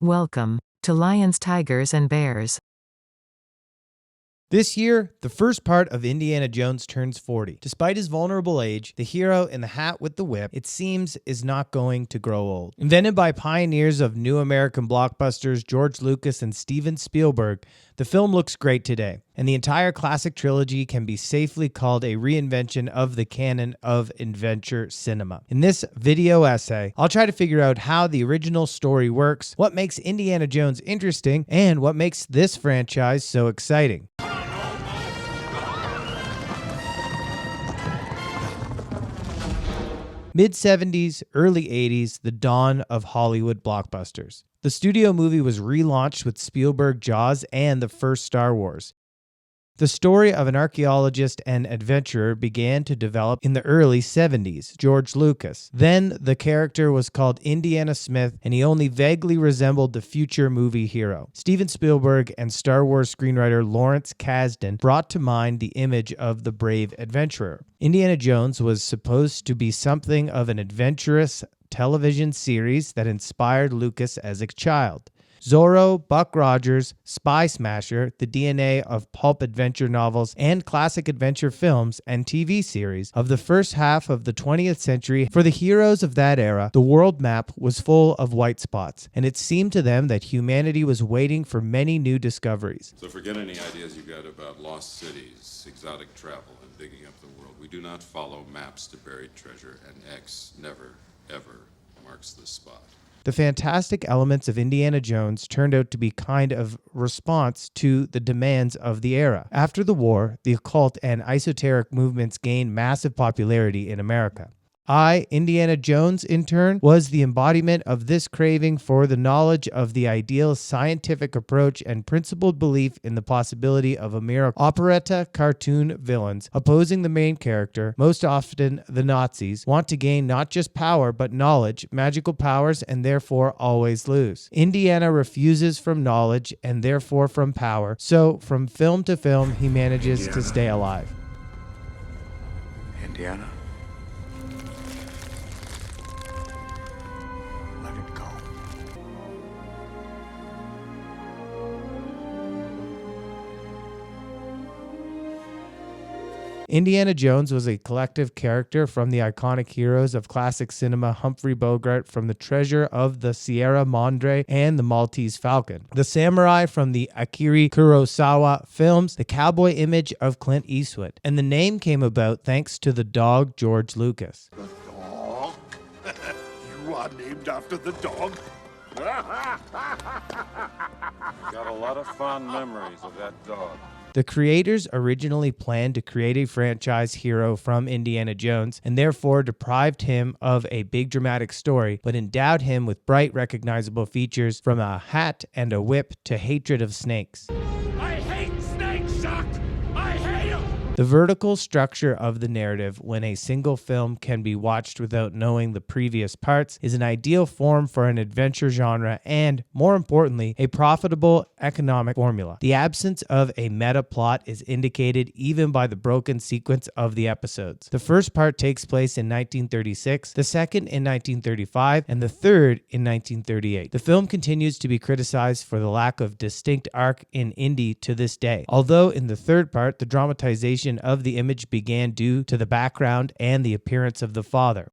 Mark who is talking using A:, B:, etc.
A: Welcome to Lions, Tigers, and Bears.
B: This year, the first part of Indiana Jones turns 40. Despite his vulnerable age, the hero in the hat with the whip, it seems, is not going to grow old. Invented by pioneers of new American blockbusters George Lucas and Steven Spielberg, the film looks great today, and the entire classic trilogy can be safely called a reinvention of the canon of adventure cinema. In this video essay, I'll try to figure out how the original story works, what makes Indiana Jones interesting, and what makes this franchise so exciting. Mid-70s, early 80s, the dawn of Hollywood blockbusters. The studio movie was relaunched with Spielberg Jaws and the first Star Wars. The story of an archaeologist and adventurer began to develop in the early 70s, George Lucas. Then the character was called Indiana Smith, and he only vaguely resembled the future movie hero. Steven Spielberg and Star Wars screenwriter Lawrence Kasdan brought to mind the image of the brave adventurer. Indiana Jones was supposed to be something of an adventurous television series that inspired Lucas as a child. Zorro, Buck Rogers, Spy Smasher, the DNA of pulp adventure novels, and classic adventure films and TV series of the first half of the 20th century. For the heroes of that era, the world map was full of white spots, and it seemed to them that humanity was waiting for many new discoveries.
C: So forget any ideas you got about lost cities, exotic travel, and digging up the world. We do not follow maps to buried treasure, and X never, ever marks the spot.
B: The fantastic elements of Indiana Jones turned out to be kind of response to the demands of the era. After the war, the occult and esoteric movements gained massive popularity in America. Indiana Jones, in turn, was the embodiment of this craving for the knowledge of the ideal scientific approach and principled belief in the possibility of a mere operetta cartoon villains opposing the main character, most often the Nazis, want to gain not just power but knowledge, magical powers, and therefore always lose. Indiana refuses from knowledge and therefore from power, so from film to film he manages to stay alive.
D: Indiana?
B: Indiana Jones was a collective character from the iconic heroes of classic cinema Humphrey Bogart from The Treasure of the Sierra Madre and The Maltese Falcon, the samurai from the Akira Kurosawa films, the cowboy image of Clint Eastwood, and the name came about thanks to the dog George Lucas.
D: The dog? You are named after the dog?
C: Got a lot of fond memories of that dog.
B: The creators originally planned to create a franchise hero from Indiana Jones and therefore deprived him of a big dramatic story, but endowed him with bright recognizable features from a hat and a whip to hatred of snakes.
D: I hate snakes, Chuck! I hate them!
B: The vertical structure of the narrative, when a single film can be watched without knowing the previous parts, is an ideal form for an adventure genre and, more importantly, a profitable economic formula. The absence of a meta plot is indicated even by the broken sequence of the episodes. The first part takes place in 1936, the second in 1935, and the third in 1938. The film continues to be criticized for the lack of distinct arc in Indy to this day, although in the third part, the dramatization of the image began due to the background and the appearance of the father.